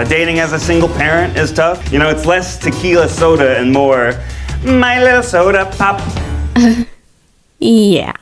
Dating as a single parent is tough. You know, it's less tequila soda and more my little soda pop. Yeah.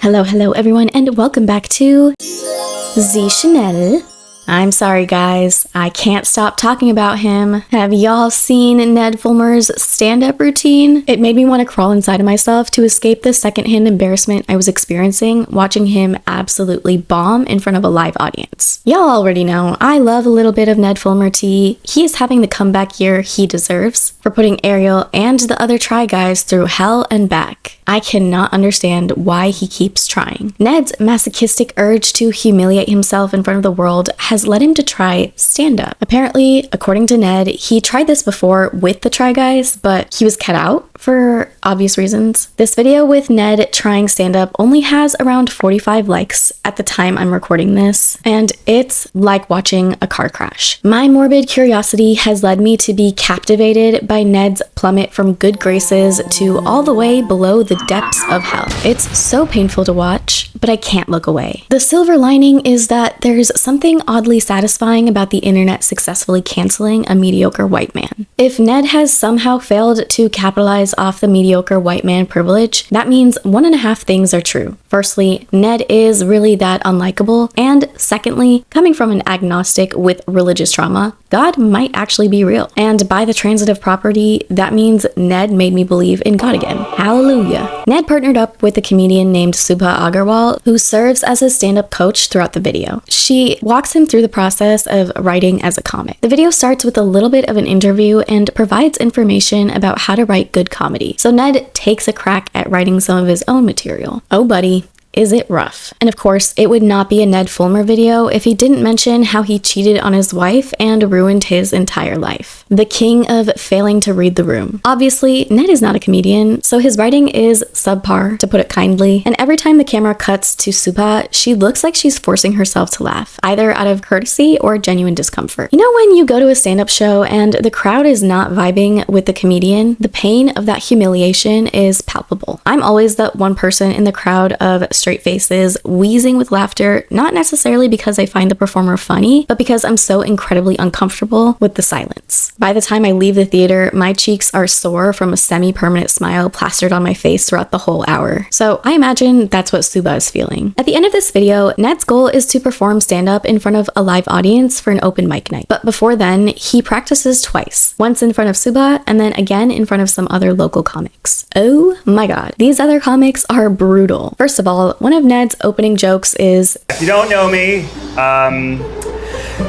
Hello everyone, and welcome back to The Chanel. I'm sorry guys, I can't stop talking about him. Have y'all seen Ned Fulmer's stand-up routine? It made me want to crawl inside of myself to escape the secondhand embarrassment I was experiencing watching him absolutely bomb in front of a live audience. Y'all already know, I love a little bit of Ned Fulmer tea. He is having the comeback year he deserves for putting Ariel and the other Try Guys through hell and back. I cannot understand why he keeps trying. Ned's masochistic urge to humiliate himself in front of the world has led him to try stand-up. Apparently, according to Ned, he tried this before with the Try Guys, but he was cut out for obvious reasons. This video with Ned trying stand-up only has around 45 likes at the time I'm recording this, and it's like watching a car crash. My morbid curiosity has led me to be captivated by Ned's plummet from good graces to all the way below the depths of hell. It's so painful to watch, but I can't look away. The silver lining is that there's something oddly satisfying about the internet successfully canceling a mediocre white man. If Ned has somehow failed to capitalize off the mediocre white man privilege, that means one and a half things are true. Firstly, Ned is really that unlikable, and secondly, coming from an agnostic with religious trauma, God might actually be real. And by the transitive property, that means Ned made me believe in God again. Hallelujah. Ned partnered up with a comedian named Subha Agarwal, who serves as his stand-up coach throughout the video. She walks him through the process of writing as a comic. The video starts with a little bit of an interview and provides information about how to write good comedy. So Ned takes a crack at writing some of his own material. Oh buddy, is it rough? And of course, it would not be a Ned Fulmer video if he didn't mention how he cheated on his wife and ruined his entire life. The king of failing to read the room. Obviously, Ned is not a comedian, so his writing is subpar, to put it kindly, and every time the camera cuts to Subha, she looks like she's forcing herself to laugh, either out of courtesy or genuine discomfort. You know when you go to a stand-up show and the crowd is not vibing with the comedian? The pain of that humiliation is palpable. I'm always the one person in the crowd of straight faces, wheezing with laughter, not necessarily because I find the performer funny, but because I'm so incredibly uncomfortable with the silence. By the time I leave the theater, my cheeks are sore from a semi-permanent smile plastered on my face throughout the whole hour. So I imagine that's what Subha is feeling. At the end of this video, Ned's goal is to perform stand-up in front of a live audience for an open mic night. But before then, he practices twice. Once in front of Subha, and then again in front of some other local comics. Oh my god. These other comics are brutal. First of all, one of Ned's opening jokes is, If you don't know me,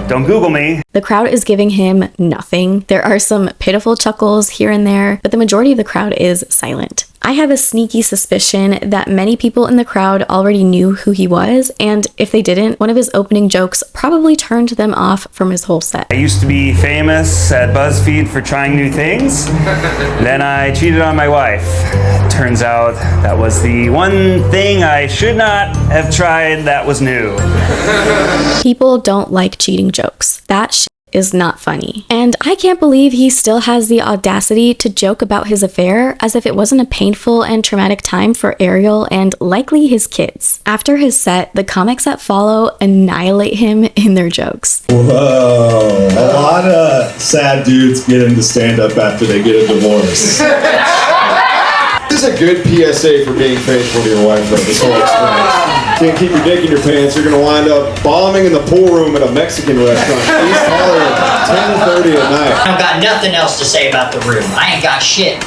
don't Google me. The crowd is giving him nothing. There are some pitiful chuckles here and there, but the majority of the crowd is silent. I have a sneaky suspicion that many people in the crowd already knew who he was, and if they didn't, one of his opening jokes probably turned them off from his whole set. I used to be famous at BuzzFeed for trying new things. Then I cheated on my wife. Turns out that was the one thing I should not have tried that was new. People don't like cheating jokes. That shit is not funny. And I can't believe he still has the audacity to joke about his affair as if it wasn't a painful and traumatic time for Ariel and likely his kids. After his set, the comics that follow annihilate him in their jokes. Whoa, a lot of sad dudes get into stand-up after they get a divorce. This is a good PSA for being faithful to your wife, though, this whole experience. Can't keep your dick in your pants, you're gonna wind up bombing in the pool room at a Mexican restaurant, East Hollywood, 10:30 at night. I don't got nothing else to say about the room. I ain't got shit.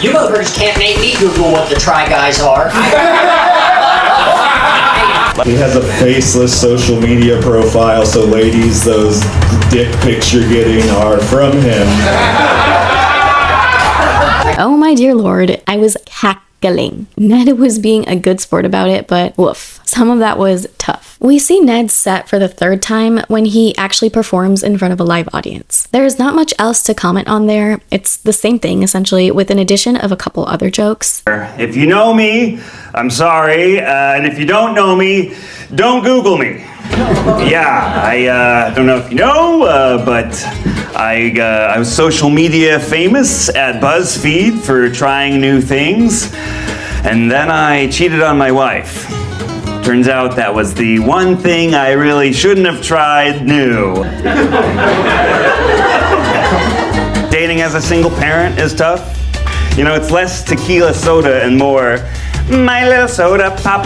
You motherfuckers can't make me Google what the Try Guys are. He has a faceless social media profile, so ladies, those dick pics you're getting are from him. Oh my dear lord, I was cackling. Ned was being a good sport about it, but woof, some of that was tough. We see Ned's set for the third time when he actually performs in front of a live audience. There's not much else to comment on there. It's the same thing essentially, with an addition of a couple other jokes. If you know me, I'm sorry, and if you don't know me, don't Google me. Yeah, I don't know if you know, but I was social media famous at BuzzFeed for trying new things. And then I cheated on my wife. Turns out that was the one thing I really shouldn't have tried new. Dating as a single parent is tough. You know, it's less tequila soda and more my little soda pop.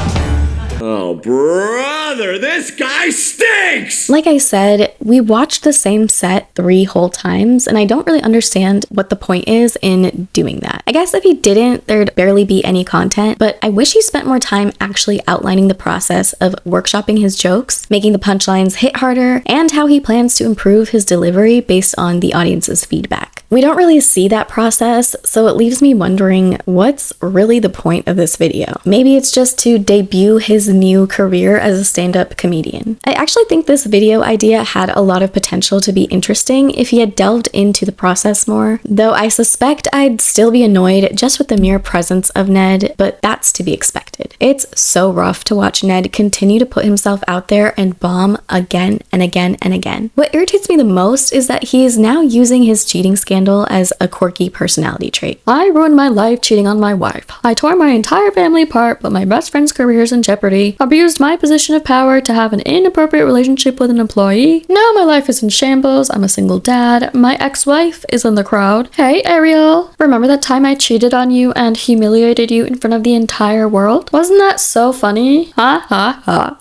Oh, brother, this guy stinks! Like I said, we watched the same set 3 whole times, and I don't really understand what the point is in doing that. I guess if he didn't, there'd barely be any content, but I wish he spent more time actually outlining the process of workshopping his jokes, making the punchlines hit harder, and how he plans to improve his delivery based on the audience's feedback. We don't really see that process, so it leaves me wondering what's really the point of this video. Maybe it's just to debut his new career as a stand-up comedian. I actually think this video idea had a lot of potential to be interesting if he had delved into the process more, though I suspect I'd still be annoyed just with the mere presence of Ned, but that's to be expected. It's so rough to watch Ned continue to put himself out there and bomb again and again and again. What irritates me the most is that he is now using his cheating scandal as a quirky personality trait. I ruined my life cheating on my wife. I tore my entire family apart, but my best friend's career is in jeopardy. Abused my position of power to have an inappropriate relationship with an employee. Now my life is in shambles. I'm a single dad. My ex-wife is in the crowd. Hey, Ariel. Remember that time I cheated on you and humiliated you in front of the entire world? Wasn't that so funny? Ha ha ha.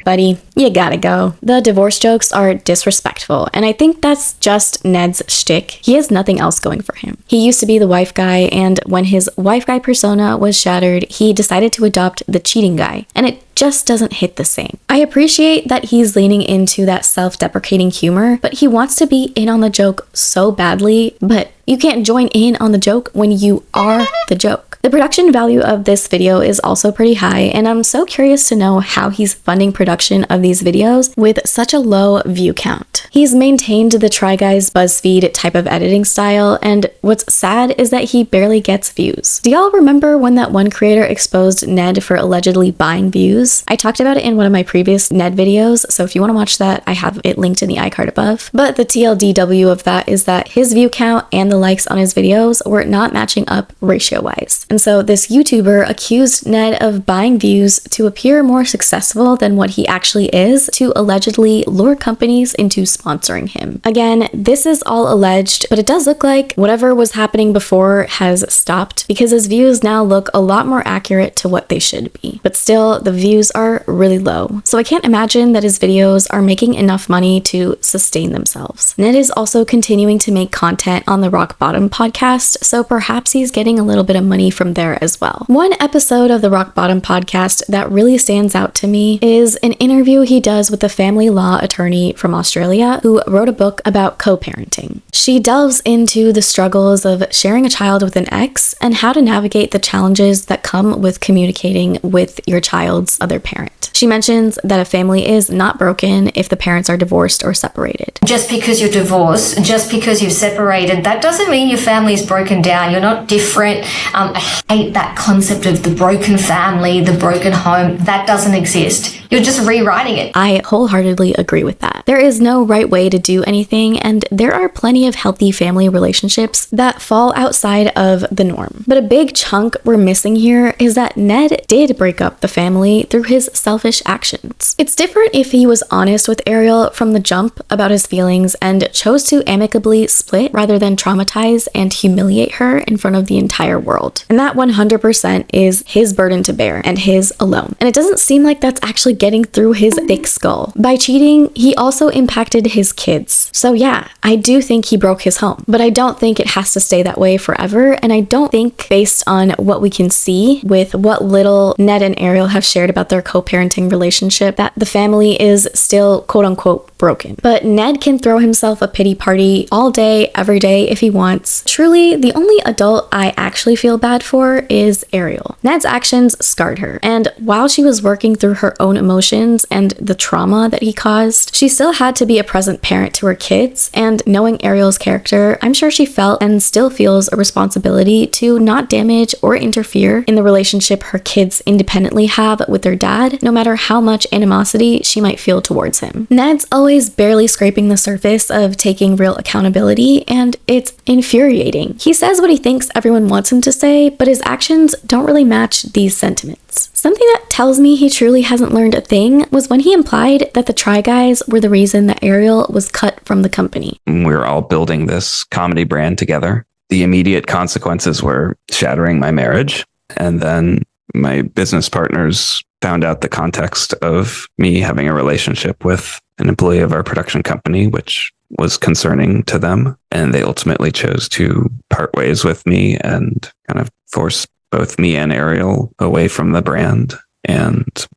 Buddy, you gotta go. The divorce jokes are disrespectful, and I think that's just Ned's shtick. He has nothing else going for him. He used to be the wife guy, and when his wife guy persona was shattered, he decided to adopt the cheating guy, and it just doesn't hit the same. I appreciate that he's leaning into that self-deprecating humor, but he wants to be in on the joke so badly, but you can't join in on the joke when you are the joke. The production value of this video is also pretty high, and I'm so curious to know how he's funding production of these videos with such a low view count. He's maintained the Try Guys BuzzFeed type of editing style, and what's sad is that he barely gets views. Do y'all remember when that one creator exposed Ned for allegedly buying views? I talked about it in one of my previous Ned videos, so if you want to watch that, I have it linked in the iCard above. But the TLDW of that is that his view count and the likes on his videos were not matching up ratio-wise. And so this YouTuber accused Ned of buying views to appear more successful than what he actually is to allegedly lure companies into sponsoring him. Again, this is all alleged, but it does look like whatever was happening before has stopped because his views now look a lot more accurate to what they should be. But still, the views are really low. So I can't imagine that his videos are making enough money to sustain themselves. Ned is also continuing to make content on the Rock Bottom podcast, so perhaps he's getting a little bit of money from there as well. One episode of the Rock Bottom podcast that really stands out to me is an interview he does with a family law attorney from Australia who wrote a book about co-parenting. She delves into the struggles of sharing a child with an ex and how to navigate the challenges that come with communicating with your child's other parent. She mentions that a family is not broken if the parents are divorced or separated. Just because you're divorced, just because you've separated, that doesn't mean your family's broken down. You're not different. I hate that concept of the broken family, the broken home. That doesn't exist. You're just rewriting it. I wholeheartedly agree with that. There is no right way to do anything, and there are plenty of healthy family relationships that fall outside of the norm. But a big chunk we're missing here is that Ned did break up the family through his selfish actions. It's different if he was honest with Ariel from the jump about his feelings and chose to amicably split rather than traumatize and humiliate her in front of the entire world. And that 100% is his burden to bear and his alone. And it doesn't seem like that's actually getting through his thick skull. By cheating, he also impacted his kids. So yeah, I do think he broke his home, but I don't think it has to stay that way forever. And I don't think, based on what we can see with what little Ned and Ariel have shared about their co-parenting relationship, that the family is still quote unquote broken. But Ned can throw himself a pity party all day, every day if he wants. Truly, the only adult I actually feel bad for is Ariel. Ned's actions scarred her, and while she was working through her own emotions and the trauma that he caused, she still had to be a present parent to her kids, and knowing Ariel's character, I'm sure she felt and still feels a responsibility to not damage or interfere in the relationship her kids independently have with their dad, no matter how much animosity she might feel towards him. Ned's always barely scraping the surface of taking real accountability, and it's infuriating. He says what he thinks everyone wants him to say, but his actions don't really match these sentiments. Something that tells me he truly hasn't learned a thing was when he implied that the Try Guys were the reason that Ariel was cut from the company. We're all building this comedy brand together. The immediate consequences were shattering my marriage. And then my business partners found out the context of me having a relationship with an employee of our production company, which was concerning to them. And they ultimately chose to part ways with me and kind of force both me and Ariel away from the brand and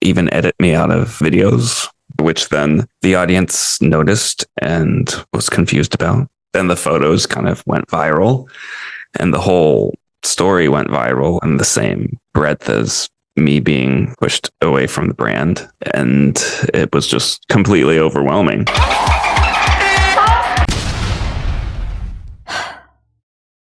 even edit me out of videos, which then the audience noticed and was confused about. Then the photos kind of went viral and the whole story went viral in the same breadth as me being pushed away from the brand. And it was just completely overwhelming.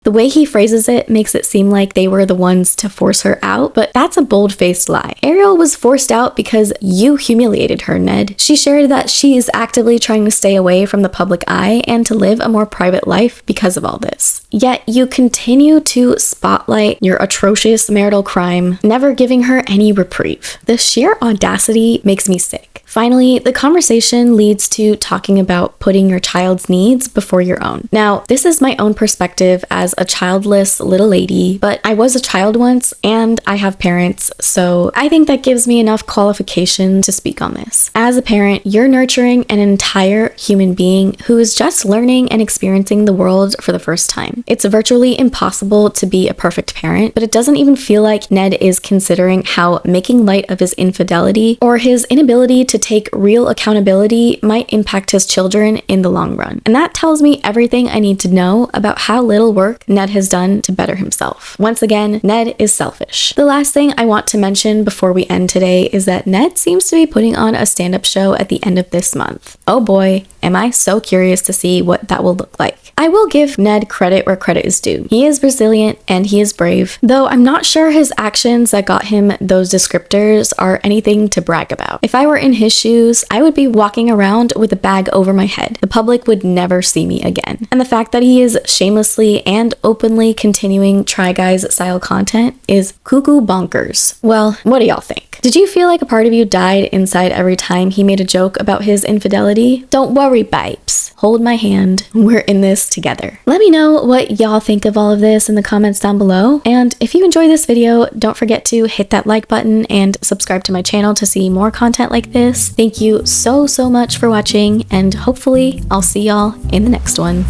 The way he phrases it makes it seem like they were the ones to force her out, but that's a bold-faced lie. Ariel was forced out because you humiliated her, Ned. She shared that she is actively trying to stay away from the public eye and to live a more private life because of all this. Yet you continue to spotlight your atrocious marital crime, never giving her any reprieve. The sheer audacity makes me sick. Finally, the conversation leads to talking about putting your child's needs before your own. Now, this is my own perspective as a childless little lady, but I was a child once and I have parents, so I think that gives me enough qualification to speak on this. As a parent, you're nurturing an entire human being who is just learning and experiencing the world for the first time. It's virtually impossible to be a perfect parent, but it doesn't even feel like Ned is considering how making light of his infidelity or his inability to take real accountability might impact his children in the long run. And that tells me everything I need to know about how little work Ned has done to better himself. Once again, Ned is selfish. The last thing I want to mention before we end today is that Ned seems to be putting on a stand-up show at the end of this month. Oh boy, am I so curious to see what that will look like. I will give Ned credit where credit is due. He is resilient and he is brave, though I'm not sure his actions that got him those descriptors are anything to brag about. If I were in his shoes, I would be walking around with a bag over my head. The public would never see me again. And the fact that he is shamelessly and openly continuing Try Guys style content is cuckoo bonkers. Well, what do y'all think? Did you feel like a part of you died inside every time he made a joke about his infidelity? Don't worry, babes. Hold my hand. We're in this together. Let me know what y'all think of all of this in the comments down below. And if you enjoyed this video, don't forget to hit that like button and subscribe to my channel to see more content like this. Thank you so much for watching, and hopefully I'll see y'all in the next one.